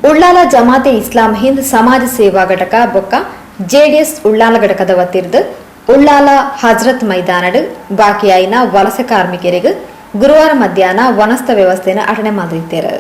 ಉಳ್ಳಾಲ ಜಮಾತೆ ಇಸ್ಲಾಂ ಹಿಂದ್ ಸಮಾಜ ಸೇವಾ ಘಟಕ ಬೊಕ್ಕ ಜೆಡಿಎಸ್ ಉಳ್ಳಾಲ ಘಟಕದ ವತಿರ್ದು ಉಳ್ಳಾಲ ಹಜ್ರತ್ ಮೈದಾನಡ್ ಬಾಕಿಯಾಯಿನ ವಲಸೆ ಕಾರ್ಮಿಕರಿಗೆ ಗುರುವಾರ ಮಧ್ಯಾಹ್ನ ವನಸ್ಥ ವ್ಯವಸ್ಥೆಯನ್ನು ಅಟನೆ ಮಾಡಿದ್ದಾರೆ.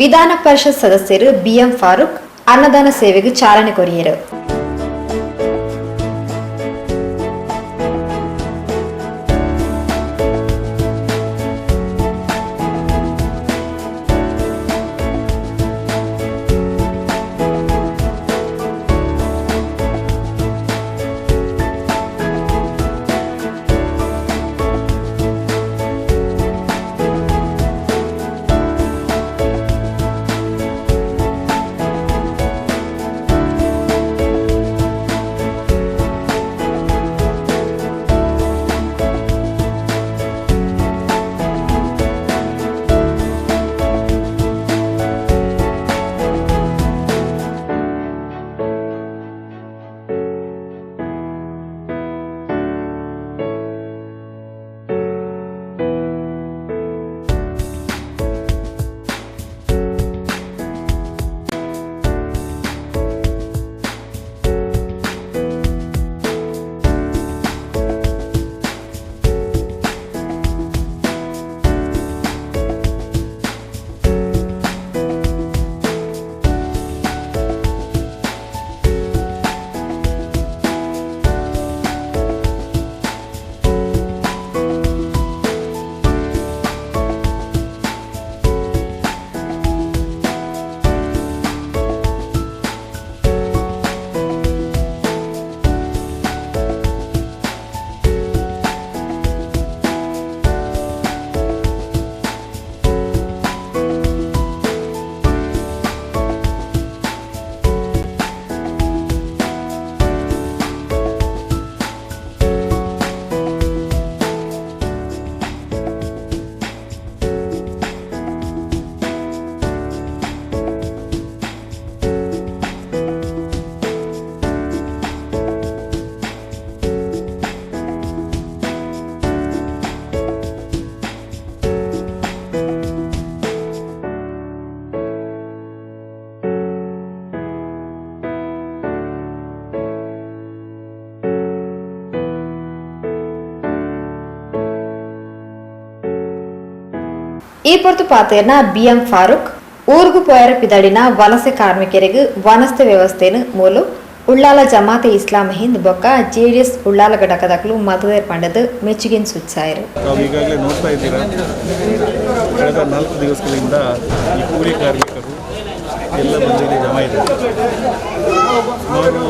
ವಿಧಾನ ಪರಿಷತ್ ಸದಸ್ಯರು ಬಿಎಂ ಫಾರೂಕ್ ಅನ್ನದಾನ ಸೇವೆಗೆ ಚಾಲನೆ ಕೊರಿಯರು. ಈ ಪೊರ್ತು ಪಾತೆರ್ನ BM ಫಾರೂಕ್ ಊರ್ಗು ಪೋಯರ ಪಿದಡಿನ ವಲಸೆ ಕಾರ್ಮಿಕರಿಗೆ ವನಸ್ತೆ ವ್ಯವಸ್ಥೆಯನ್ನು ಮೂಲು ಉಳ್ಳಾಲ ಜಮಾತೆ ಇಸ್ಲಾಂ ಹಿಂದ್ ಬೊಕ್ಕ JDS ಉಳ್ಳಾಲ ಘಟಕದಕ್ಕಲು ಮತದಾರ ಪಂಡದ ಮೆಚ್ಚುಗೆನ್ ಸುಚ್ಚಾಯರು. ನಾವು ಈಗಾಗಲೇ ನೋಡ್ತಾ ಇದ್ದೀರಾ, ಕಳೆದ 4 ದಿವಸಗಳಿಂದ ಈ ಕೂಲಿ ಕಾರ್ಮಿಕರು ಎಲ್ಲ ಬಂದಿಲ್ಲಿ ಜಮಾ ಇದ್ದಾರೆ. ಸುಮಾರು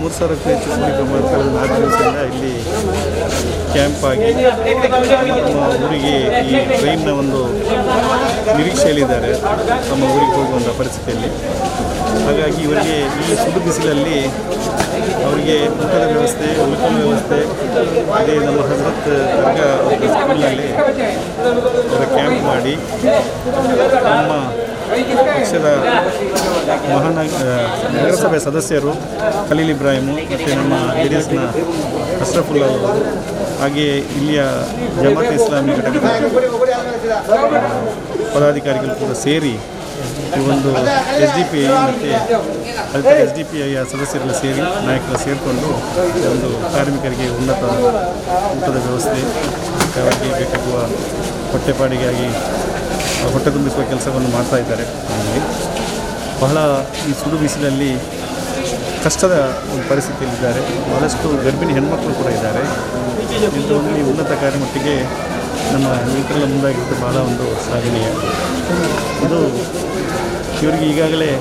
3,000ಕ್ಕೂ ಹೆಚ್ಚು ಕೂಲಿ ಕಾರ್ಮಿಕರು ಕಳೆದ 4 ದಿವಸದಿಂದ ಇಲ್ಲಿ ಕ್ಯಾಂಪ್ ಆಗಿ ತಮ್ಮ ಊರಿಗೆ ಈ ಟ್ರೈನ್ನ ಒಂದು ನಿರೀಕ್ಷೆಯಲ್ಲಿದ್ದಾರೆ, ತಮ್ಮ ಊರಿಗೆ ಹೋಗುವಂಥ ಪರಿಸ್ಥಿತಿಯಲ್ಲಿ. ಹಾಗಾಗಿ ಇವರಿಗೆ ಈ ಸುಡು ಬಿಸಿಲಲ್ಲಿ ಅವರಿಗೆ ಊಟದ ವ್ಯವಸ್ಥೆ, ಉಳ್ಕಲ ವ್ಯವಸ್ಥೆ, ಅದೇ ನಮ್ಮ ಹಜರತ್ ದರ್ಗಾ ಸ್ಕೂಲ್ನಲ್ಲಿ ಅವರ ಕ್ಯಾಂಪ್ ಮಾಡಿ ನಮ್ಮ ಪಕ್ಷದ ನಗರಸಭೆ ಸದಸ್ಯರು ಖಲೀಲ್ ಇಬ್ರಾಹಿಮು ಮತ್ತು ನಮ್ಮ JDSನ ಅಶ್ರಫುಲ್ಲಾ ಅವರು, ಹಾಗೆಯೇ ಇಲ್ಲಿಯ ಜಮಾತ್ ಇಸ್ಲಾಮಿ ಘಟಕದ ಪದಾಧಿಕಾರಿಗಳು ಕೂಡ ಸೇರಿ ಈ ಒಂದು SDPI ಮತ್ತು ಅದೇ SDPIಯ ಸದಸ್ಯರೆಲ್ಲ ಸೇರಿ ನಾಯಕರು ಸೇರಿಕೊಂಡು ಒಂದು ಕಾರ್ಮಿಕರಿಗೆ ಉನ್ನತ ಊಟದ ವ್ಯವಸ್ಥೆ, ಅವರಿಗೆ ಬೇಕಾಗುವ ಹೊಟ್ಟೆಪಾಡಿಗಾಗಿ ಹೊಟ್ಟೆ ತುಂಬಿಸುವ ಕೆಲಸವನ್ನು ಮಾಡ್ತಾ ಇದ್ದಾರೆ. ಬಹಳ ಈ ಸುಡು ಬಿಸಿಲಲ್ಲಿ ಕಷ್ಟದ ಒಂದು ಪರಿಸ್ಥಿತಿಯಲ್ಲಿದ್ದಾರೆ. ಬಹಳಷ್ಟು ಗರ್ಭಿಣಿ ಹೆಣ್ಮಕ್ಳು ಕೂಡ ಇದ್ದಾರೆ. ಇದು ಒಂದು ಉನ್ನತ ಕಾರ್ಯಮಟ್ಟಿಗೆ ನಮ್ಮ ಮಿತ್ರರೆಲ್ಲ ಮುಂದಾಗಿದ್ದು ಬಹಳ ಒಂದು ಶ್ಲಾಘನೀಯ. ಇದು ಇವರಿಗೆ ಈಗಾಗಲೇ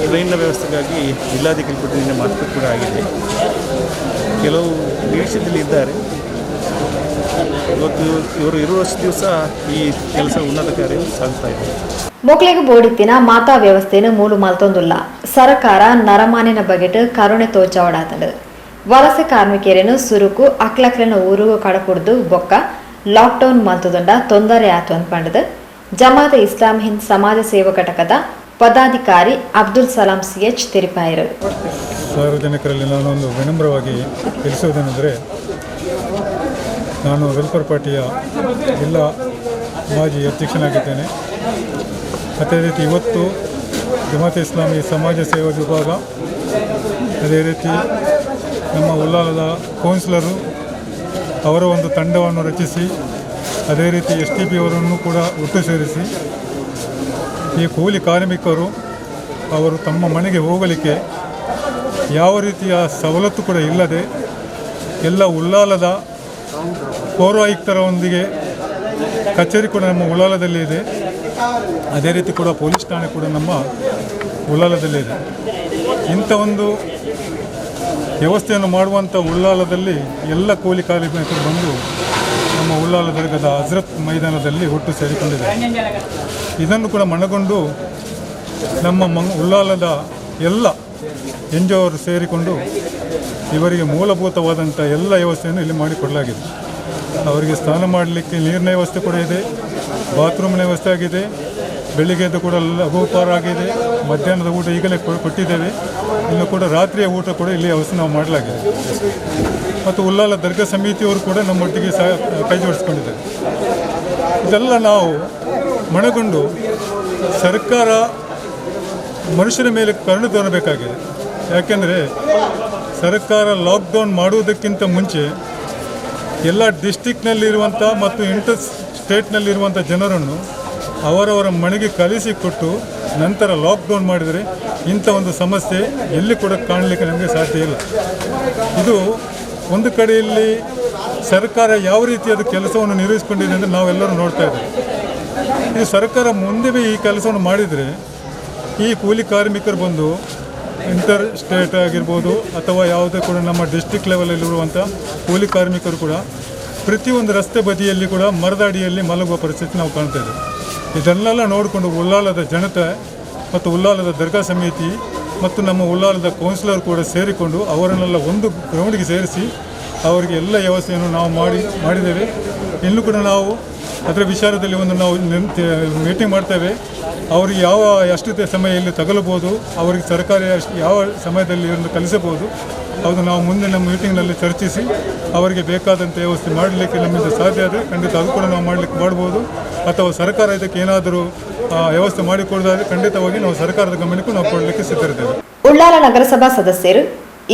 ಟ್ರೈನ್ನ ವ್ಯವಸ್ಥೆಗಾಗಿ ಜಿಲ್ಲಾಧಿಕಾರಿ ಕೊಟ್ಟು ನಿನ್ನೆ ಮಾತುಕತೆ ಕೂಡ ಆಗಿದೆ. ಕೆಲವು ನಿರೀಕ್ಷೆಯಲ್ಲಿ ಇದ್ದಾರೆ. ಇವತ್ತು ಇವರು ಇರುವಷ್ಟು ದಿವಸ ಈ ಕೆಲಸ ಉನ್ನತ ಕಾರ್ಯ ಸಾಗ್ತಾ ಇದೆ. ಮೊಕ್ಲೆಗೆ ಬೋಡಿತ್ತಿನ ಮಾತಾ ವ್ಯವಸ್ಥೆಯನ್ನು ಮೂಲು ಮಲ್ತೊಂದುಲ್ಲ ಸರ್ಕಾರ ನರಮಾನಿನ ಬಗೆಟ್ ಕರುಣೆ ತೋಚವಡಾತಂಡು ವಲಸೆ ಕಾರ್ಮಿಕರನ್ನು ಸುರುಕು ಅಕ್ಲಕ್ರನ ಊರುಗು ಕಡಪುಡ್ದು ಬೊಕ್ಕ ಲಾಕ್ಡೌನ್ ಮಲ್ತುದಂಡ ತೊಂದರೆ ಆತು ಅನ್ಪಂಡದು ಜಮಾತೆ ಇಸ್ಲಾಂ ಹಿಂದ್ ಸಮಾಜ ಸೇವಾ ಘಟಕದ ಪದಾಧಿಕಾರಿ ಅಬ್ದುಲ್ ಸಲಾಂ CH ತಿಳಿಪಾಯರು. ಸಾರ್ವಜನಿಕರಲ್ಲಿ ನಾನೊಂದು ವಿನಮ್ರವಾಗಿ ತಿಳಿಸುವುದೇನೆಂದರೆ, ನಾನು ವೆಲ್ಫೇರ್ ಪಾರ್ಟಿಯ ಜಿಲ್ಲಾ ಮಾಜಿ ಅಧ್ಯಕ್ಷನಾಗಿದ್ದೇನೆ. ಅದೇ ರೀತಿ ಇವತ್ತು ಜಮಾತೆ ಇಸ್ಲಾಮಿ ಸಮಾಜ ಸೇವಾ ವಿಭಾಗ, ಅದೇ ರೀತಿ ನಮ್ಮ ಉಳ್ಳಾಲದ ಕೌನ್ಸಿಲರು ಅವರ ಒಂದು ತಂಡವನ್ನು ರಚಿಸಿ, ಅದೇ ರೀತಿ STP ಅವರನ್ನು ಕೂಡ ಒಟ್ಟು ಸೇರಿಸಿ ಈ ಕೂಲಿ ಕಾರ್ಮಿಕರು ಅವರು ತಮ್ಮ ಮನೆಗೆ ಹೋಗಲಿಕ್ಕೆ ಯಾವ ರೀತಿಯ ಸವಲತ್ತು ಕೂಡ ಇಲ್ಲದೆ ಎಲ್ಲ ಉಳ್ಳಾಲದ ಪೌರಾಯುಕ್ತರೊಂದಿಗೆ ಕಚೇರಿ ಕೂಡ ನಮ್ಮ ಉಳ್ಳಾಲದಲ್ಲಿ ಇದೆ. ಅದೇ ರೀತಿ ಕೂಡ ಪೊಲೀಸ್ ಠಾಣೆ ಕೂಡ ನಮ್ಮ ಉಳ್ಳಾಲದಲ್ಲಿದೆ. ಇಂಥ ಒಂದು ವ್ಯವಸ್ಥೆಯನ್ನು ಮಾಡುವಂಥ ಉಳ್ಳಾಲದಲ್ಲಿ ಎಲ್ಲ ಕೂಲಿ ಕಾರ್ಮಿಕರು ಬಂದು ನಮ್ಮ ಉಳ್ಳಾಲ ದರ್ಗದ ಹಜರತ್ ಮೈದಾನದಲ್ಲಿ ಒಟ್ಟು ಸೇರಿಕೊಂಡಿದ್ದಾರೆ. ಇದನ್ನು ಕೂಡ ಮನಗೊಂಡು ನಮ್ಮ ಉಳ್ಳಾಲದ ಎಲ್ಲ NGO ಅವರು ಸೇರಿಕೊಂಡು ಇವರಿಗೆ ಮೂಲಭೂತವಾದಂಥ ಎಲ್ಲ ವ್ಯವಸ್ಥೆಯನ್ನು ಇಲ್ಲಿ ಮಾಡಿಕೊಡಲಾಗಿದೆ. ಅವರಿಗೆ ಸ್ನಾನ ಮಾಡಲಿಕ್ಕೆ ನೀರಿನ ವ್ಯವಸ್ಥೆ ಕೂಡ ಇದೆ, ಬಾತ್ರೂಮಿನ ವ್ಯವಸ್ಥೆ ಆಗಿದೆ, ಬೆಳಿಗ್ಗೆದ್ದು ಕೂಡ ಲಘುಪಹಾರ ಆಗಿದೆ, ಮಧ್ಯಾಹ್ನದ ಊಟ ಈಗಲೇ ಕೊಟ್ಟಿದ್ದೇವೆ, ಇನ್ನು ಕೂಡ ರಾತ್ರಿಯ ಊಟ ಕೂಡ ಇಲ್ಲಿ ವ್ಯವಸ್ಥೆ ನಾವು ಮಾಡಲಾಗಿದೆ. ಮತ್ತು ಉಳ್ಳಾಲ ದರ್ಗಾ ಸಮಿತಿಯವರು ಕೂಡ ನಮ್ಮೊಟ್ಟಿಗೆ ಕೈ ಜೋಡಿಸ್ಕೊಂಡಿದ್ದಾರೆ. ಇದೆಲ್ಲ ನಾವು ಮನಗೊಂಡು ಸರ್ಕಾರ ಮನುಷ್ಯರ ಮೇಲೆ ಕರುಣೆ ತೋರಬೇಕಾಗಿದೆ. ಯಾಕೆಂದರೆ ಸರ್ಕಾರ ಲಾಕ್ಡೌನ್ ಮಾಡುವುದಕ್ಕಿಂತ ಮುಂಚೆ ಎಲ್ಲ ಡಿಸ್ಟಿಕ್ನಲ್ಲಿರುವಂಥ ಮತ್ತು ಇಂಟರ್ ಸ್ಟೇಟ್ನಲ್ಲಿರುವಂಥ ಜನರನ್ನು ಅವರವರ ಮನೆಗೆ ಕಳಿಸಿಕೊಟ್ಟು ನಂತರ ಲಾಕ್ಡೌನ್ ಮಾಡಿದರೆ ಇಂಥ ಒಂದು ಸಮಸ್ಯೆ ಎಲ್ಲಿ ಕೂಡ ಕಾಣಲಿಕ್ಕೆ ನಮಗೆ ಸಾಧ್ಯ ಇಲ್ಲ. ಇದು ಒಂದು ಕಡೆಯಲ್ಲಿ ಸರ್ಕಾರ ಯಾವ ರೀತಿ ಅದು ಕೆಲಸವನ್ನು ನಿರ್ವಹಿಸಿಕೊಂಡಿದೆ ಅಂದರೆ ನಾವೆಲ್ಲರೂ ನೋಡ್ತಾ ಇದ್ದೇವೆ. ಈ ಸರ್ಕಾರ ಮುಂದೆ ಈ ಕೆಲಸವನ್ನು ಮಾಡಿದರೆ ಈ ಕೂಲಿ ಕಾರ್ಮಿಕರು ಬಂದು ಇಂಟರ್ ಸ್ಟೇಟ್ ಆಗಿರ್ಬೋದು ಅಥವಾ ಯಾವುದೇ ಕೂಡ ನಮ್ಮ ಡಿಸ್ಟಿಕ್ ಲೆವೆಲಲ್ಲಿರುವಂಥ ಕೂಲಿ ಕಾರ್ಮಿಕರು ಕೂಡ ಪ್ರತಿಯೊಂದು ರಸ್ತೆ ಬದಿಯಲ್ಲಿ ಕೂಡ ಮರದ ಅಡಿಯಲ್ಲಿ ಮಲಗುವ ಪರಿಸ್ಥಿತಿ ನಾವು ಕಾಣ್ತಾ ಇದ್ದೇವೆ. ಇದನ್ನೆಲ್ಲ ನೋಡಿಕೊಂಡು ಉಳ್ಳಾಲದ ಜನತೆ ಮತ್ತು ಉಳ್ಳಾಲದ ದರ್ಗಾ ಸಮಿತಿ ಮತ್ತು ನಮ್ಮ ಉಳ್ಳಾಲದ ಕೌನ್ಸಿಲರ್ ಕೂಡ ಸೇರಿಕೊಂಡು ಅವರನ್ನೆಲ್ಲ ಒಂದು ಗ್ರೌಂಡಿಗೆ ಸೇರಿಸಿ ಅವರಿಗೆ ಎಲ್ಲ ವ್ಯವಸ್ಥೆಯನ್ನು ನಾವು ಮಾಡಿದ್ದೇವೆ. ಇನ್ನೂ ಕೂಡ ನಾವು ಅದರ ವಿಚಾರದಲ್ಲಿ ಒಂದು ನಾವು ಮೀಟಿಂಗ್ ಮಾಡ್ತೇವೆ. ಅವರಿಗೆ ಎಷ್ಟು ಸಮಯ ಇಲ್ಲಿ ತಗಲಬಹುದು, ಅವರಿಗೆ ಸರ್ಕಾರ ಯಾವ ಸಮಯದಲ್ಲಿ ಇವನ್ನು ಕಲಿಸಬಹುದು, ಅದು ನಾವು ಮುಂದೆ ನಮ್ಮ ಮೀಟಿಂಗ್ನಲ್ಲಿ ಚರ್ಚಿಸಿ ಅವರಿಗೆ ಬೇಕಾದಂಥ ವ್ಯವಸ್ಥೆ ಮಾಡಲಿಕ್ಕೆ ನಮ್ಮಿಂದ ಸಾಧ್ಯ ಆದರೆ ಖಂಡಿತ ಅದು ಕೂಡ ನಾವು ಮಾಡ್ಬೋದು. ಅಥವಾ ಸರ್ಕಾರ ಇದಕ್ಕೆ ಏನಾದರೂ ವ್ಯವಸ್ಥೆ ಮಾಡಿಕೊಡೋದಾದರೆ ಖಂಡಿತವಾಗಿ ನಾವು ಸರ್ಕಾರದ ಗಮನಕ್ಕೂ ನಾವು ಕೊಡಲಿಕ್ಕೆ ಸಿದ್ಧರಿದ್ದೇವೆ. ಉಳ್ಳಾಲ ನಗರಸಭಾ ಸದಸ್ಯರು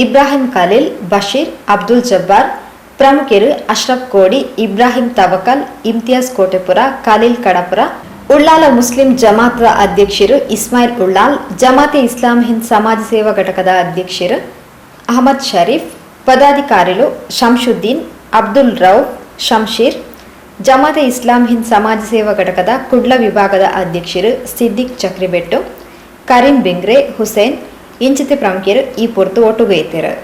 ಇಬ್ರಾಹಿಂ ಖಲೀಲ್, ಬಶೀರ್, ಅಬ್ದುಲ್ ಜಬ್ಬಾರ್, ಪ್ರಮುಖರು ಅಶ್ರಫ್ ಕೋಡಿ, ಇಬ್ರಾಹಿಂ ತವಕಲ್, ಇಮ್ತಿಯಾಜ್ ಕೋಟೆಪುರ, ಖಲೀಲ್ ಕಡಪುರ, ಉಳ್ಳಾಲ ಮುಸ್ಲಿಂ ಜಮಾತ್ದ ಅಧ್ಯಕ್ಷರು ಇಸ್ಮಾಯಿಲ್ ಉಳ್ಳಾಲ್, ಜಮಾತೆ ಇಸ್ಲಾಂ ಹಿಂದ್ ಸಮಾಜ ಸೇವಾ ಘಟಕದ ಅಧ್ಯಕ್ಷರು ಅಹಮದ್ ಶರೀಫ್, ಪದಾಧಿಕಾರಿಗಳು ಶಂಶುದ್ದೀನ್, ಅಬ್ದುಲ್ ರೌಫ್, ಶಂಶೀರ್, ಜಮಾತೆ ಇಸ್ಲಾಂ ಹಿಂದ್ ಸಮಾಜ ಸೇವಾ ಘಟಕದ ಕುಡ್ಲ ವಿಭಾಗದ ಅಧ್ಯಕ್ಷರು ಸಿದ್ದಿಕ್ ಚಕ್ರಿಬೆಟ್ಟು, ಕರೀಂ ಬಿಂಗ್ರೆ, ಹುಸೇನ್ ಇಂಚಿತೆ ಪ್ರಮುಖರು ಈ ಪೊರ್ತು ಒಟ್ಟುಗೈತರು.